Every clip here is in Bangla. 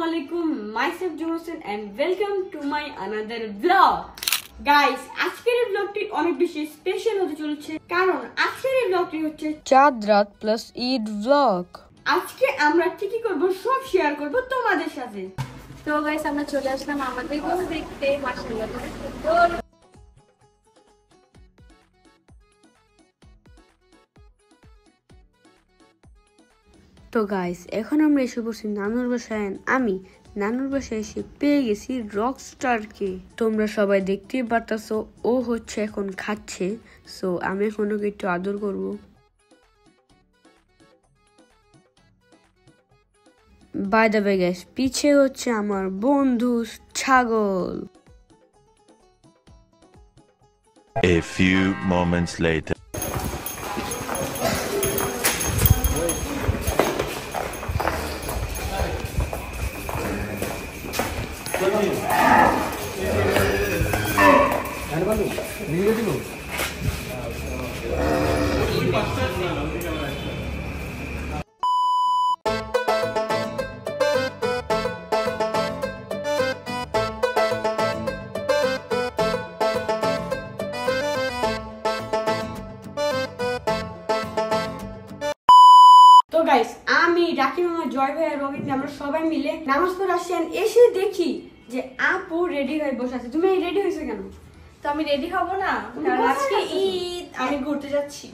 Assalamualaikum, myself Johnson and welcome to my another vlog. Guys, আজকের এই ব্লগটি অনেক বেশি স্পেশাল হতে চলেছে কারণ আজকের এই ব্লগটি হচ্ছে চাঁদ রাত প্লাস ঈদ ব্লগ। আজকে আমরা কি করব সব শেয়ার করব তোমাদের সাথে। তো গাইস আমরা চলে আসলাম আমাদের ঘর দেখতে মাশাআল্লাহ। তো গাইস এখন আমরা এসে পড়ছি নানুর বাসায়। আমি নানুর বাসায় এসে পেয়ে গেছি রকস্টারকে। তোমরা সবাই দেখতেই পারতাছো ও হচ্ছে এখন খাচ্ছে, সো আমি এখন ওকে একটু আদর করব। বাই দ্য ওয়ে গাইস, পিছে হচ্ছে আমার বন্ধু ছাগল। A few moments later. তো গাইস আমি রাকি মামা, জয় ভাই আর রবিন আমরা সবাই মিলে নামাজ পড়ে আসি। এসে দেখি যে আপু রেডি হয়ে বসে আছে। তুমি রেডি হয়েছো কেন? তো আমি রেডি হব না কারণ আজকে ঈদ, আমি ঘুরতে যাচ্ছি।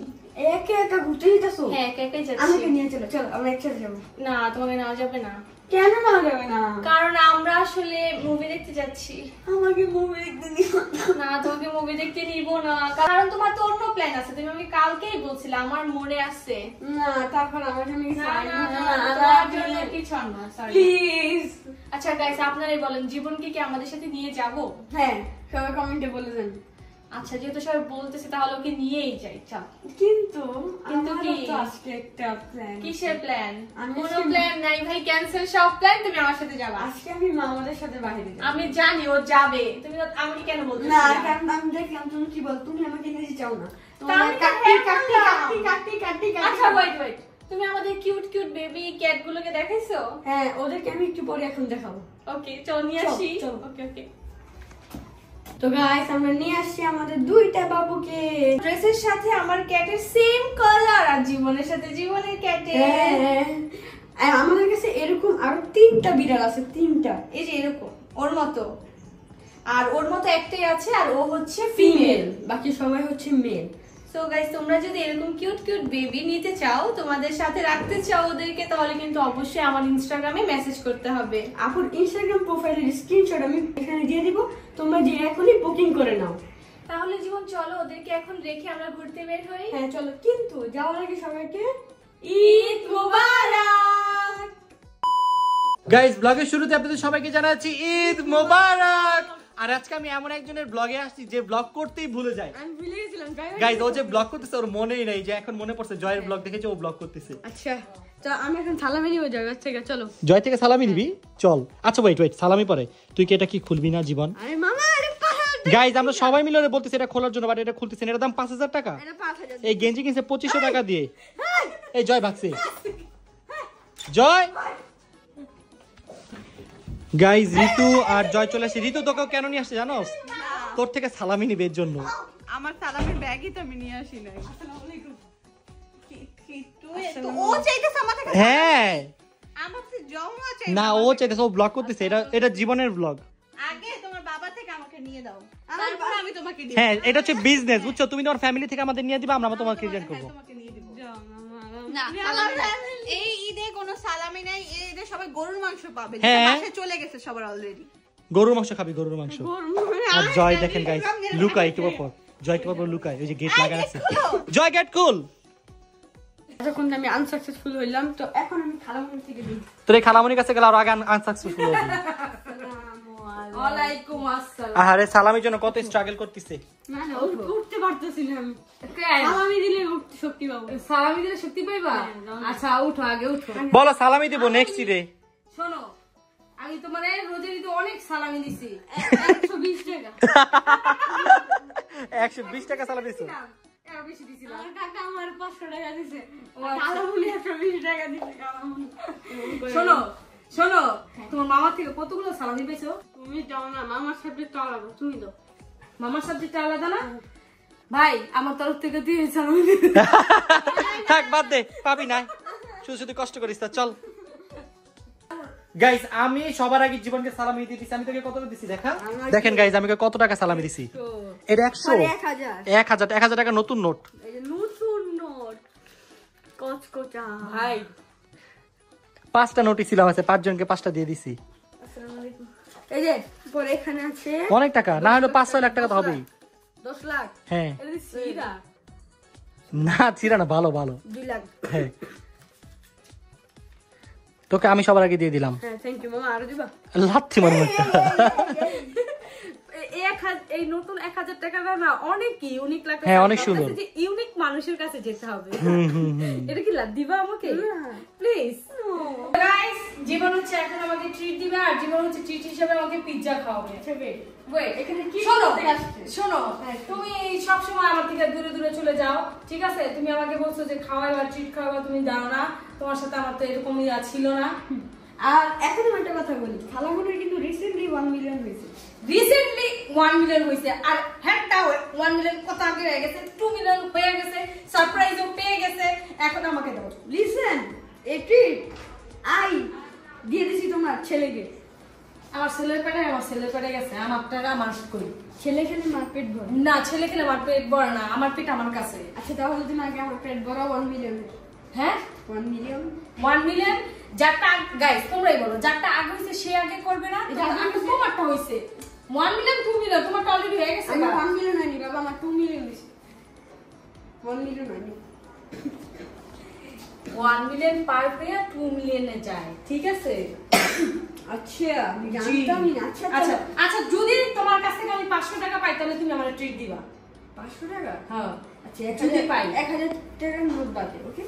একা একা ঘুরতে যেতেছো? হ্যাঁ একা একাই যাচ্ছি। আমাকে নিয়ে চলো, চলো আমরা একসাথে যাবো। না তোমাকে নেওয়া যাবে না। কেন নেওয়া যাবে না? কারণ আমরা আসলে মুভি দেখতে যাচ্ছি। আমাকে মুভি দেখতে নিও না, তোমাকে মুভি দেখতে নিব না কারণ তোমার তো অন্য প্ল্যান আছে। তুমি আমাকে কালকেই বলছিলে, আমার মনে আছে। না, তারপর আমার সামনে কিছু তোমার জন্য কিছু না, সরি প্লিজ। আচ্ছা গাইস আপনারাই বলেন, জীবনকে কি আমাদের সাথে নিয়ে যাব? হ্যাঁ, সবাই কমেন্টে বলে দেন। আচ্ছা যেহেতু সবাই বলতেছে তাহলে ওকে নিয়েই যাই। চল। কিন্তু কি আজকে একটা প্ল্যান। কিসের প্ল্যান? কোনো আজকে- প্ল্যান নাই ভাই, ক্যান্সেল সব প্ল্যান। তুমি আমার সাথে যাবা। আজকে আমি মামাদের সাথে বাইরে যাবো। আমি জানি ও যাবে, তুমি তো আমাকে কেন বলতেছ? না, কারণ আমি দেখলাম তুমি কি বল, তুমি আমাকে নিতে চাও না। তাহলে তো কাটতে হ্যাঁ কাটতে বললাম। কাটতে কাটতে আচ্ছা ওয়েট ওয়েট, তুমি আমাদের কিউট কিউট বেবি ক্যাট গুলোকে দেখাইছো? হ্যাঁ, ওদেরকে আমি একটু পরে এখন দেখাবো। ওকে চল নিয়ে চল, আসি। চল। ওকে ওকে। তো গাইস আমরা নিয়ে আসছি আমাদের দুইটা বাবুকে। ড্রেসের সাথে আমার ক্যাটের সেম কালার, আর জীবনের সাথে জীবনের ক্যাটের। হ্যাঁ, আর আমাদের কাছে এরকম আরো তিনটা বিড়াল আছে, তিনটা। এই যে এরকম ওর মতো, আর ওর মতো একটাই আছে, আর ও হচ্ছে ফিমেল, ফিমেল। বাকি সবাই হচ্ছে মেল। সো গাইস তোমরা যদি এরকম কিউট কিউট বেবি নিতে চাও, তোমাদের সাথে রাখতে চাও ওদেরকে, তাহলে কিন্তু অবশ্যই আমার ইনস্টাগ্রামে মেসেজ করতে হবে। আপুর ইনস্টাগ্রাম প্রোফাইলের স্ক্রিনশট আমি এখানে দিয়ে দিব, তোমরা যে এখনই বুকিং করে নাও। তাহলে জীবন চলো ওদেরকে এখন রেখে আমরা ঘুরতে বের হই। হ্যাঁ চলো, কিন্তু যাওয়ার আগে সবাইকে ঈদ মোবারক। গাইস ব্লগের শুরুতে আপনাদের সবাইকে জানাচ্ছি ঈদ মোবারক। আর আজকে আমি এমন একজনের ব্লগে আসছি যে ব্লগ করতেই ভুলে যায়। আমি ভুলে গেছিলাম গাইস ও যে ব্লগ করতেছে ওর মনেই নাই, যে এখন মনে পড়ছে জয়ের ব্লগ দেখেছে ও ব্লগ করতেছে। আচ্ছা, তো আমি এখন সালামি নিব জয়ের থেকে। চলো জয় থেকে সালামি নিবি, চল। আচ্ছা ওয়েট ওয়েট, সালামি পরে তুই কি এটা কি খুলবি না জীবন? আরে মামা, আরে পাহাড়। গাইস আমরা সবাই মিলে ওরে বলতেছি এটা খোলার জন্য, বাট এটা খুলতেছে না। এর দাম 5000 টাকা। এটা 5000। এই গেঞ্জি কিনছে 2500 টাকা দিয়ে। এই জয় ভাগছে, জয়। গাইস ঋতু আর জয় চলে আসে। ঋতু তোকে কেন নিয়ে আসছে জানো? তোর থেকে সালামি নিবে এর জন্য। আমার সালামের ব্যাগই তো আমি নিয়ে আসি নাই। আসসালামু আলাইকুম। তো ও চাইতেছে আমার থেকে। হ্যাঁ আমার থেকে জমা চাই না, ও চাইতেছে, ও ব্লগ করতেছে। এটা জীবনের ব্লগ। আগে তোমার বাবা থেকে আমাকে নিয়ে দাও, তারপর আমি তোমাকে দিব। হ্যাঁ এটা হচ্ছে বিজনেস, বুঝছো? তুমি তোমার ফ্যামিলি থেকে আমাদের নিয়ে দিবা, আমরা তোমাকে রিটার্ন করব। তোমাকে নিয়ে দিব। না, সালামি এই ঈদে কোনো সালামি নাই। এই ঈদে সবাই গরুর মাংস পাবে, যেটা হ্যাঁ। বাসায় চলে গেছে সবার অলরেডি। গরুর মাংস খাবি, গরুর মাংস। আর জয় দেখেন গাইস লুকাই একটু পর, জয় একটু পর লুকাই, ওই যে গেট লাগা আছে। জয় গেট খুল। যখন আমি আনসাকসেসফুল হইলাম, তো এখন আমি খালামুনি থেকে দিই। তোর এই খালামনির কাছে গেলে আর আগে আনসাকসেসফুল হবি। ওয়ালাইকুম আসসালাম। আরে সালামির জন্য কত স্ট্রাগল করতেছে। না না, উঠতে পারতেছি না আমি। সালামি দিলে উঠতে শক্তি পাবো। সালামি দিলে শক্তি পাইবা? আচ্ছা উঠো, আগে উঠো। বলো সালামি দিব নেক্সট ঈদে। শোনো, আমি তোমার রোজের ঈদে অনেক সালামি দিছি। 120 টাকা। 120 টাকা সালামি দিছো? বেশি দিছিলাম। আমার কাকা আমার 500 টাকা দিছে। খালামুনি 120 টাকা দিছে। শোনো শোনো, তোমার মামা থেকে কতগুলো সালামি পেয়েছো? তুমি যাও না, মামার সাবজেক্ট আলাদা, তুমি দাও। মামার সাবজেক্ট আলাদা না? ভাই আমার তরফ থেকে দিয়ে সালামি। থাক বাদ দে, পাবি না, শুধু শুধু কষ্ট করিস তা, চল। গাইস আমি সবার আগে জীবনকে সালামি দিয়ে দিছি। আমি তোকে কত দিছি দেখা, দেখেন গাইস আমি কত টাকা সালামি দিছি। এটা 100, 1000 টাকা নতুন নোট। এই যে নতুন নোট কচকচা। ভাই 5টা নোটই ছিল আছে, 5 জনকে 5টা দিয়ে দিছি। এই যে পরে এখানে আছে অনেক টাকা, না হলে 5-6 লাখ টাকা তো হবেই। 10 লাখ। হ্যাঁ এটা দিয়ে সিরা না ছিড়া না, ভালো ভালো। 2 লাখ। হ্যাঁ তোকে আমি সবার আগে দিয়ে দিলাম। হ্যাঁ থ্যাংক ইউ মামা, আরো দিবা? লাথি মারবো একটা। এই নতুন 1000 টাকাটা না অনেক ইউনিক লাগে। হ্যাঁ, অনেক সুন্দর। যে ইউনিক মানুষের কাছে যেতে হবে। এটা কি লাভ দিবা আমাকে প্লিজ? গাইস, জীবন হচ্ছে এখন আমাকে ট্রিট দিবে, আর জীবন হচ্ছে ট্রিট হিসেবে আমাকে পিৎজা খাওয়াবে। Wait, এখানে কি শোনো, তুমি সবসময় আমার থেকে দূরে দূরে চলে যাও, ঠিক আছে? তুমি আমাকে বলছো যে খাওয়াইবা, ট্রিট খাওয়াইবা, তুমি দাও না। তোমার সাথে আমার তো এরকমই ছিল না। আর এখন আমি একটা কথা বলি, খালামুনির কিন্তু রিসেন্টলি 1 মিলিয়ন হয়েছে। রিসেন্টলি 1 মিলিয়ন হয়েছে, আর হ্যাটটা 1 মিলিয়ন কত আগে হয়ে গেছে, 2 মিলিয়ন হয়ে গেছে, সারপ্রাইজও পেয়ে গেছে। এখন আমাকে দাও। লিসেন, এই ট্রিট আই দিয়ে দিছি তোমার ছেলেকে। আমার ছেলের পেটে গেছে, আমার টাকা আমার করি। ছেলে খেলে মার পেট ভরে না, ছেলে খেলে আমার পেট বড় না, আমার পেট আমার কাছে। আচ্ছা তাহলে তুমি আগে আমার পেট ভরা 1 মিলিয়ন। হ্যাঁ 1 মিলিয়ন 1 মিলিয়ন। যারটা গাইস তোমরাই বলো, যারটা আগে হইছে সে আগে করবে না? এটা আগে আগে তোমারটা হইছে 1 মিলিয়ন 2 মিলিয়ন, তোমারটা অলরেডি হয়ে গেছে। আমি 1 মিলিয়ন হয়নি বাবা, আমার 2 মিলিয়ন হয়েছে। 1 মিলিয়ন হয়নি। 1 মিলিয়ন পার হয়ে 2 মিলিয়নে যায়, ঠিক আছে? আচ্ছা আমি জানতামই না। আচ্ছা আচ্ছা আচ্ছা, যদি তোমার কাছ থেকে আমি 500 টাকা পাই তাহলে তুমি আমার ট্রিট দিবা। 500 টাকা? হ্যাঁ আচ্ছা যদি পাই। 1000 টাকার নোট বাদে, ওকে?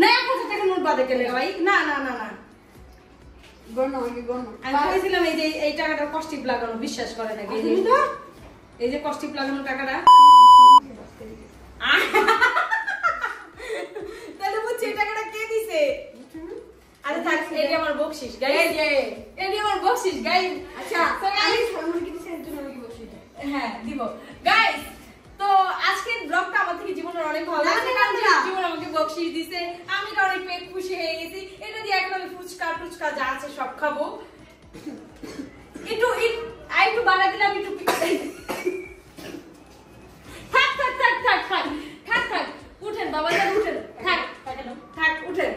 না 1000 টাকা নোট বাদে কেন ভাই? না না না না, গণ আগে গণ। আমি বলেছিলাম এই যে এই টাকাটা কস্টিপ লাগানো, বিশ্বাস করে নাকি? তুমি তো এই যে কস্টিপ লাগানো টাকাটা, তাহলে বুঝছি এই টাকাটা কে দিছে? আরে থাক, এটা আমার বকশিশ গাইস, এটা আমার বকশিশ গাইস। আচ্ছা আমি খালামুনিকে দিছি, একজন আমাকে বসিয়ে দাও। হ্যাঁ দিব গাইস। তো আজকের ব্লগটা আমার থেকে জীবনের অনেক ভালো লাগছে, কারণ জীবন আমাকে বকশিশ দিছে, আমি তো অনেক পেট খুশি হয়ে গেছি। এটা দিয়ে এখন আমি ফুচকা যা আছে সব খাবো। একটু বাড়া দিলাম, একটু থাক থাক থাক থাক থাক থাক থাক, উঠেন বাবা যান, উঠেন, থাক থাক উঠেন।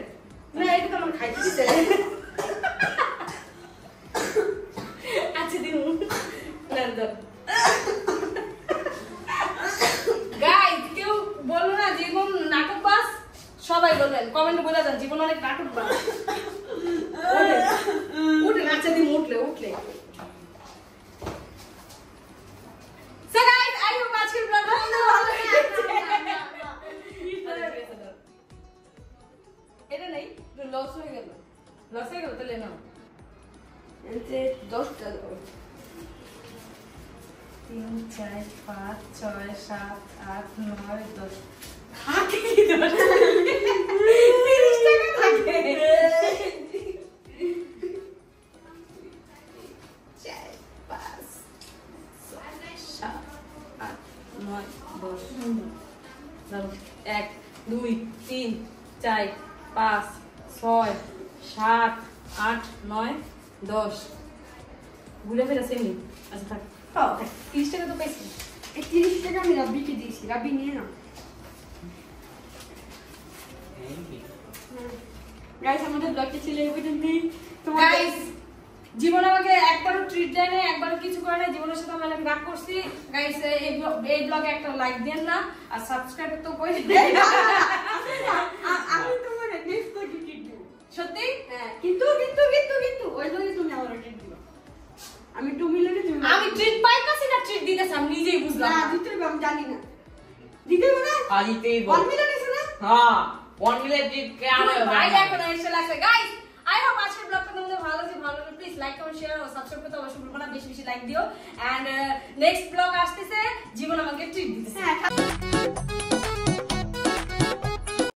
না এটা তো আমার খাইতে দিতে। আচ্ছা দিন গাইস, কেউ বলো না জীবন নাটক বাস, সবাই বলবেন কমেন্টে বলে দেন জীবন অনেক নাটক বাস। উঠেন, আচ্ছা দিন উঠলে So guys, I hope আজকের ব্লগটা তোমাদের ভালো লেগেছে। এটা নেই, লস হয়ে গেল তাহলে নাও। এতে 10 টাকা দাও। 3 4 5 6 7 8 9 10 থাকে কি 10 30 টাকা থাকে। 4 5 7 8 9 10 1 2 3 4 5 6 7 8 9 10 ঘুরে ফেরা সেমি। আচ্ছা থাক, 30 টাকা তো পাইছি। এই 30 টাকা আমি রাব্বিকে দিয়েছি, রাব্বি নিয়ে নাও। গাইস আমাদের ব্লগটা ছিল এই পর্যন্তই। গাইস, জীবন আমাকে একবারও ট্রিট দেয় না, একবারও কিছু করে না। জীবনের সাথে আমি অনেক রাগ করছি। গাইস এই ব্লগে একটা লাইক দেন না, আর সাবস্ক্রাইব তো করে দেন। আমি তোমার নেক্সট টাকে ট্রিট দেব সত্যি? হ্যাঁ, কিন্তু ওই জন্য তুমি আমার ট্রিট দিবা। আমি 2 মিলিয়নে তুমি আমি ট্রিট পাইতাছি না ট্রিট দিতেছি, আমি নিজেই বুঝলাম না না। দিতে হবে, আমি জানি না দিতে হবে না। দিতেই 1 মিলিয়ন আছে না? হ্যাঁ 1 মিলিয়ন জিত কে আমি ভাই এখন এসে লাগছে। গাইস, আই হোপ আজকের ব্লগটা তোমাদের ভালো লাগছে। ভালো লাগলে প্লিজ লাইক কমেন্ট শেয়ার ও সাবস্ক্রাইব করতে অবশ্যই ভুলবে না। বেশি লাইক দিও। এন্ড নেক্সট ব্লগ আসতেছে, জীবন আমাকে ট্রিট দিতেছে। হ্যাঁ